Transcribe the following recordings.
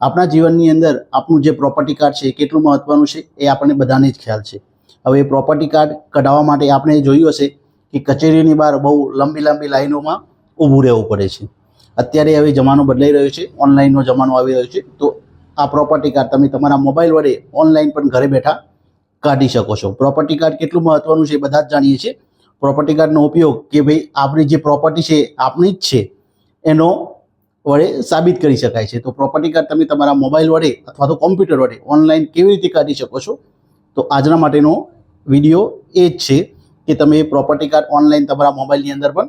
આપણા જીવનની અંદર આપણું જે પ્રોપર્ટી કાર્ડ છે એ કેટલું મહત્ત્વનું છે એ આપણને બધાને જ ખ્યાલ છે. હવે એ પ્રોપર્ટી કાર્ડ કઢાવવા માટે આપણે જોયું હશે કે કચેરીની બહાર બહુ લાંબી લાંબી લાઈનોમાં ઊભું રહેવું પડે છે. અત્યારે હવે જમાનો બદલાઈ રહ્યો છે, ઓનલાઈનનો જમાનો આવી રહ્યો છે. તો આ પ્રોપર્ટી કાર્ડ તમે તમારા મોબાઈલ વડે ઓનલાઈન પણ ઘરે બેઠા કાઢી શકો છો. પ્રોપર્ટી કાર્ડ કેટલું મહત્ત્વનું છે એ બધા જ જાણીએ છીએ. પ્રોપર્ટી કાર્ડનો ઉપયોગ કે ભાઈ આપણી જે પ્રોપર્ટી છે આપણી જ છે એનો વડે સાબિત કરી શકાય છે. તો પ્રોપર્ટી કાર્ડ તમે તમારા મોબાઈલ વડે અથવા તો કોમ્પ્યુટર વડે ઓનલાઈન કેવી રીતે કાઢી શકો છો, તો આજના માટેનો વિડીયો એ જ છે કે તમે પ્રોપર્ટી કાર્ડ ઓનલાઈન તમારા મોબાઈલની અંદર પણ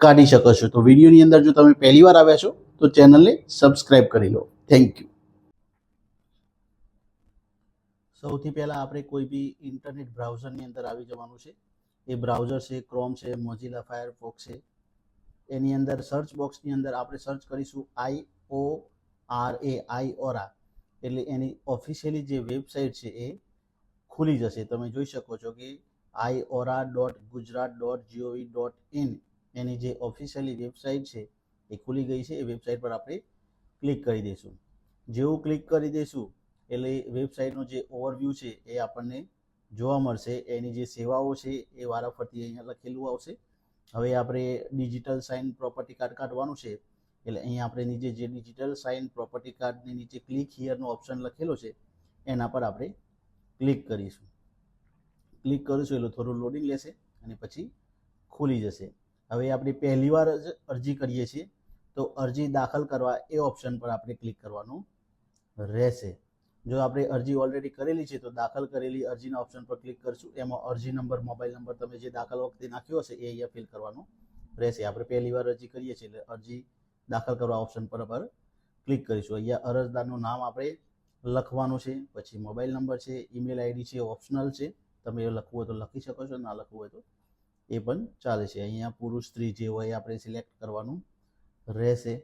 કાઢી શકો છો. તો વિડીયોની અંદર જો તમે પહેલી વાર આવ્યા છો તો ચેનલને સબસ્ક્રાઈબ કરી લો. Thank you. સૌથી પહેલાં આપણે કોઈ બી ઇન્ટરનેટ બ્રાઉઝરની અંદર આવી જવાનું છે. એ બ્રાઉઝર છે ક્રોમ છે, મોઝિલા ફાયરફોક્સ છે. એની અંદર સર્ચ બોક્સની અંદર આપણે સર્ચ કરીશું IORA, એટલે એની ઓફિશિયલી જે વેબસાઇટ છે એ ખુલી જશે. તમે જોઈ શકો છો કે iora.gujarat.gov.in એની જે ઓફિશિયલી વેબસાઇટ છે એ ખુલી ગઈ છે. એ વેબસાઇટ પર આપણે ક્લિક કરી દઈશું. જેવું ક્લિક કરી દઈશું એટલે વેબસાઇટનો જે ઓવરવ્યૂ છે એ આપણને જોવા મળશે. એની જે સેવાઓ છે એ વારાફરતી અહીંયા લખેલું આવશે. હવે આપણે ડિજિટલ સાઇન પ્રોપર્ટી કાર્ડ કાઢવાનું છે એટલે અહીંયા આપણે નીચે જે ડિજિટલ સાઇન પ્રોપર્ટી કાર્ડની નીચે ક્લિક હિયરનો ઓપ્શન લખેલો છે એના પર આપણે ક્લિક કરીશું. ક્લિક કરીશું એટલે થોડું લોડિંગ લેશે અને પછી ખુલી જશે. હવે આપણે પહેલી વાર જ અરજી કરીએ છીએ તો અરજી દાખલ કરવા એ ઓપ્શન પર આપણે ક્લિક કરવાનું રહેશે. જો આપણે અરજી ઓલરેડી કરેલી છે તો દાખલ કરેલી અરજીના ઓપ્શન પર ક્લિક કરશું. એમાં અરજી નંબર, મોબાઈલ નંબર તમે જે દાખલ વખતે નાખ્યો હશે એ અહીંયા ફિલ કરવાનો રહેશે. આપણે પહેલી વાર અરજી કરીએ છીએ એટલે અરજી દાખલ કરવા ઓપ્શન પર ક્લિક કરીશું. અહીંયા અરજદારનું નામ આપણે લખવાનું છે, પછી મોબાઈલ નંબર છે, ઈમેલ આઈડી છે, ઓપ્શનલ છે. તમે એ લખવું હોય તો લખી શકો છો, ના લખવું હોય તો એ પણ ચાલે છે. અહીંયા પુરુષ સ્ત્રી જે હોય આપણે સિલેક્ટ કરવાનું રહેશે.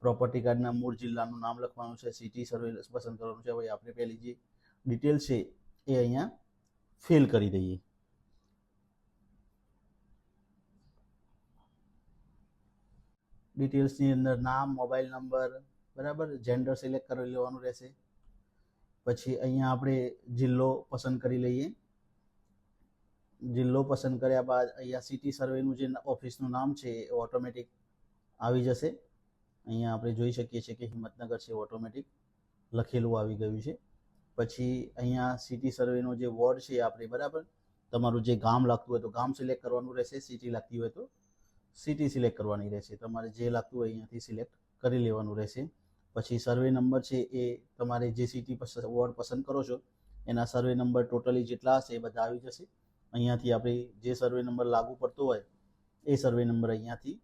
પ્રોપર્ટી કાર્ડના મૂળ જિલ્લાનું નામ લખવાનું છે, સિટી સર્વે પસંદ કરવાનું છે. હવે આપણે પહેલી જે ડિટેલ છે એ અહીંયા ફિલ કરી દઈએ. ડિટેલ્સની અંદર નામ, મોબાઈલ નંબર, બરાબર, જેન્ડર સિલેક્ટ કરી લેવાનું રહેશે. પછી અહીંયા આપણે જિલ્લો પસંદ કરી લઈએ. જિલ્લો પસંદ કર્યા બાદ અહીંયા સિટી સર્વેનું જે ઓફિસનું નામ છે એ ઓટોમેટિક આવી જશે. અહીંયા આપણે જોઈ શકીએ છીએ કે હિંમતનગર છે, ઓટોમેટિક લખેલું આવી ગયું છે. પછી અહીંયા સિટી સર્વેનો જે વોર્ડ છે આપણે, બરાબર, તમારું જે ગામ લાગતું હોય તો ગામ સિલેક્ટ કરવાનું રહેશે. સિટી લાગતી હોય તો સિટી સિલેક્ટ કરવાની રહેશે. તમારે જે લાગતું હોય અહીંયાથી સિલેક્ટ કરી લેવાનું રહેશે. પછી સર્વે નંબર છે એ તમારે જે સિટી વોર્ડ પસંદ કરો છો એના સર્વે નંબર ટોટલી જેટલા હશે એ બધા આવી જશે. અહીંયાથી આપણે જે સર્વે નંબર લાગુ પડતો હોય એ સર્વે નંબર અહીંયાથી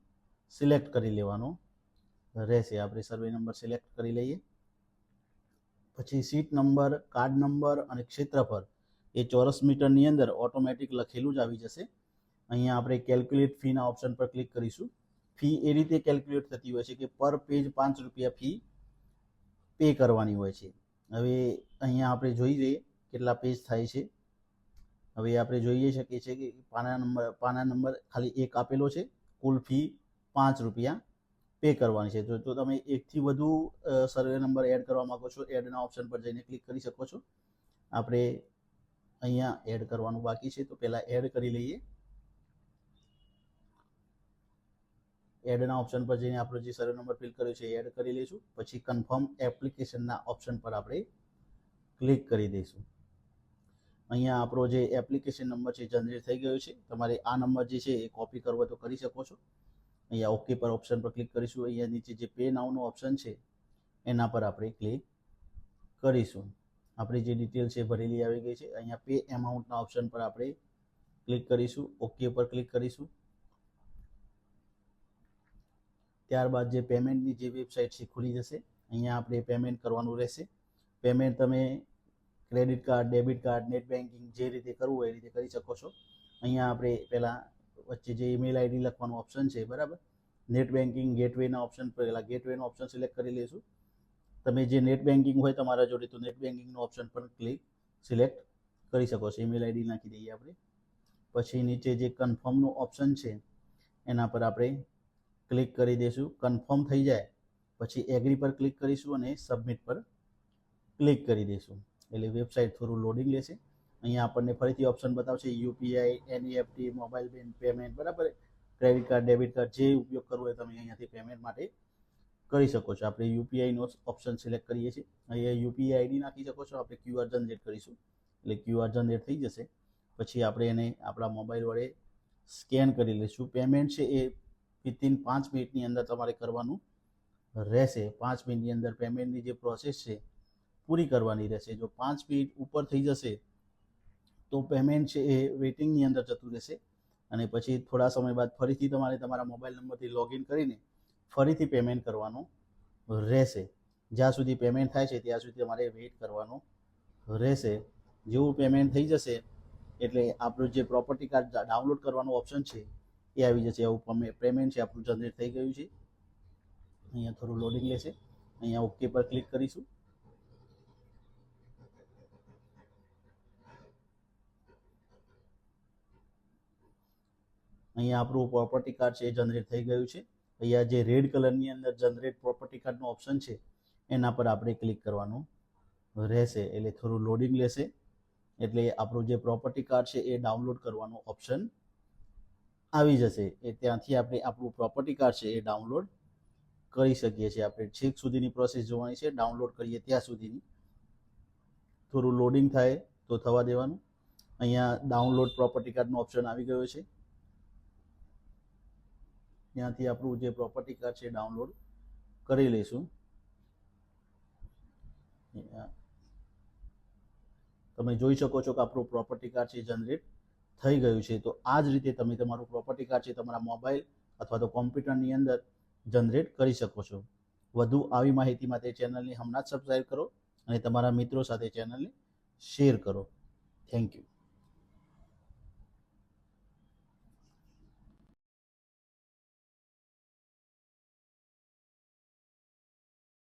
સિલેક્ટ કરી લેવાનો રહેશે. આપણે સર્વે નંબર સિલેક્ટ કરી લઈએ. પછી સીટ નંબર, કાર્ડ નંબર અને ક્ષેત્રફળ એ ચોરસ મીટરની અંદર ઓટોમેટિક લખેલું જ આવી જશે. અહીંયા આપણે કેલ્ક્યુલેટ ફીના ઓપ્શન પર ક્લિક કરીશું. ફી એ રીતે કેલ્ક્યુલેટ થતી હોય છે કે પર પેજ 5 રૂપિયા ફી પે કરવાની હોય છે. હવે અહીંયા આપણે જોઈ લઈએ કેટલા પેજ થાય છે. હવે આપણે જોઈએ શકીએ છીએ કે પાના નંબર ખાલી એક આપેલો છે. કુલ ફી 5 રૂપિયા પે કરવાની છે. તો તમે એકથી વધુ સર્વે નંબર એડ કરવા માંગો છો, એડના ઓપ્શન પર જઈને ક્લિક કરી શકો છો. આપણે અહીંયા એડ કરવાનું બાકી છે તો પહેલાં એડ કરી લઈએ. એડના ઓપ્શન પર જઈને આપણે જે સર્વે નંબર ફિલ કર્યો છે એડ કરી લઈશું. પછી કન્ફર્મ એપ્લિકેશનના ઓપ્શન પર આપણે ક્લિક કરી દઈશું. અહીંયા આપણો જે એપ્લિકેશન નંબર છે જનરેટ થઈ ગયો છે. તમારે આ નંબર જે છે એ કોપી કરવો તો કરી શકો છો. અહીંયા ઓકે પર ઓપ્શન પર ક્લિક કરીશું. અહીંયા નીચે જે પે નાઉનો ઓપ્શન છે એના પર આપણે ક્લિક કરીશું. આપણી જે ડિટેલ છે ભરેલી આવી ગઈ છે. અહીંયા પે એમાઉન્ટના ઓપ્શન પર આપણે ક્લિક કરીશું. ઓકે પર ક્લિક કરીશું. ત્યારબાદ જે પેમેન્ટની જે વેબસાઇટ છે ખુલી જશે. અહીંયા આપણે પેમેન્ટ કરવાનું રહેશે. પેમેન્ટ તમે credit card, debit card, net banking જે રીતે કરવું હોય એ રીતે કરી શકો છો. અહીંયા આપણે પહેલાં વચ્ચે જે ઈમેલ આઈડી લખવાનું ઓપ્શન છે, બરાબર, નેટ બેન્કિંગ ગેટવેના ઓપ્શન પર પહેલાં ગેટવેનો ઓપ્શન સિલેક્ટ કરી લઈશું. તમે જે નેટ બેન્કિંગ હોય તમારા જોડે તો નેટ બેન્કિંગનો ઓપ્શન પર સિલેક્ટ કરી શકો છો. ઈમેલ આઈડી નાખી દઈએ આપણે. પછી નીચે જે કન્ફર્મનો ઓપ્શન છે એના પર આપણે ક્લિક કરી દઈશું. કન્ફર્મ થઈ જાય પછી એગ્રી પર ક્લિક કરીશું અને સબમિટ પર ક્લિક કરી દઈશું. એટલે વેબસાઇટ થોડું લોડિંગ લેશે. અહીંયા આપણને ફરીથી ઓપ્શન બતાવશે યુપીઆઈ, એનઈએફટી, મોબાઈલ પેમેન્ટ, બરાબર. ક્રેડિટ કાર્ડ, ડેબિટ કાર્ડ, જે ઉપયોગ કરવો હોય તમે અહીંયાથી પેમેન્ટ માટે કરી શકો છો. આપણે યુપીઆઈનો ઓપ્શન સિલેક્ટ કરીએ છીએ. અહીંયા યુપીઆઈ આઈડી નાખી શકો છો. આપણે ક્યુઆર જનરેટ કરીશું એટલે ક્યુઆર જનરેટ થઈ જશે. પછી આપણે એને આપણા મોબાઈલ વડે સ્કેન કરી લઈશું. પેમેન્ટ છે એ વિધિન 5 મિનિટની અંદર તમારે કરવાનું રહેશે. 5 મિનિટની અંદર પેમેન્ટની જે પ્રોસેસ છે પૂરી કરવાની રહેશે. જો 5 મિનિટ ઉપર થઈ જશે તો પેમેન્ટ છે એ વેઇટિંગની અંદર જતું રહેશે અને પછી થોડા સમય બાદ ફરીથી તમારે તમારા મોબાઈલ નંબરથી લોગિન કરીને ફરીથી પેમેન્ટ કરવાનું રહેશે. જ્યાં સુધી પેમેન્ટ થાય છે ત્યાં સુધી તમારે વેઇટ કરવાનો રહેશે. જેવું પેમેન્ટ થઈ જશે એટલે આપણું જે પ્રોપર્ટી કાર્ડ ડાઉનલોડ કરવાનું ઓપ્શન છે એ આવી જશે. આવું પેમેન્ટ છે આપણું જનરેટ થઈ ગયું છે. અહીંયા થોડું લોડિંગ લેશે. અહીંયા ઓકે પર ક્લિક કરીશું. અહીંયા આપણું પ્રોપર્ટી કાર્ડ છે એ જનરેટ થઈ ગયું છે. અહીંયા જે રેડ કલરની અંદર જનરેટ પ્રોપર્ટી કાર્ડનો ઓપ્શન છે એના પર આપણે ક્લિક કરવાનું રહેશે. એટલે થોડું લોડિંગ લેશે. એટલે આપણું જે પ્રોપર્ટી કાર્ડ છે એ ડાઉનલોડ કરવાનું ઓપ્શન આવી જશે. એ ત્યાંથી આપણે આપણું પ્રોપર્ટી કાર્ડ છે એ ડાઉનલોડ કરી શકીએ છીએ. આપણે છેક સુધીની પ્રોસેસ જોવાની છે. ડાઉનલોડ કરીએ ત્યાં સુધીની. થોડું લોડિંગ થાય તો થવા દેવાનું. અહીંયા ડાઉનલોડ પ્રોપર્ટી કાર્ડનો ઓપ્શન આવી ગયો છે. ત્યાંથી આપણું જે પ્રોપર્ટી કાર્ડ છે ડાઉનલોડ કરી લઈશું. તમે જોઈ શકો છો કે આપણું પ્રોપર્ટી કાર્ડ છે જનરેટ થઈ ગયું છે. તો આ જ રીતે તમે તમારું પ્રોપર્ટી કાર્ડ છે તમારા મોબાઈલ અથવા તો કોમ્પ્યુટરની અંદર જનરેટ કરી શકો છો. વધુ આવી માહિતી માટે ચેનલને હમણાં જ સબસ્ક્રાઈબ કરો અને તમારા મિત્રો સાથે ચેનલને શેર કરો. Thank you.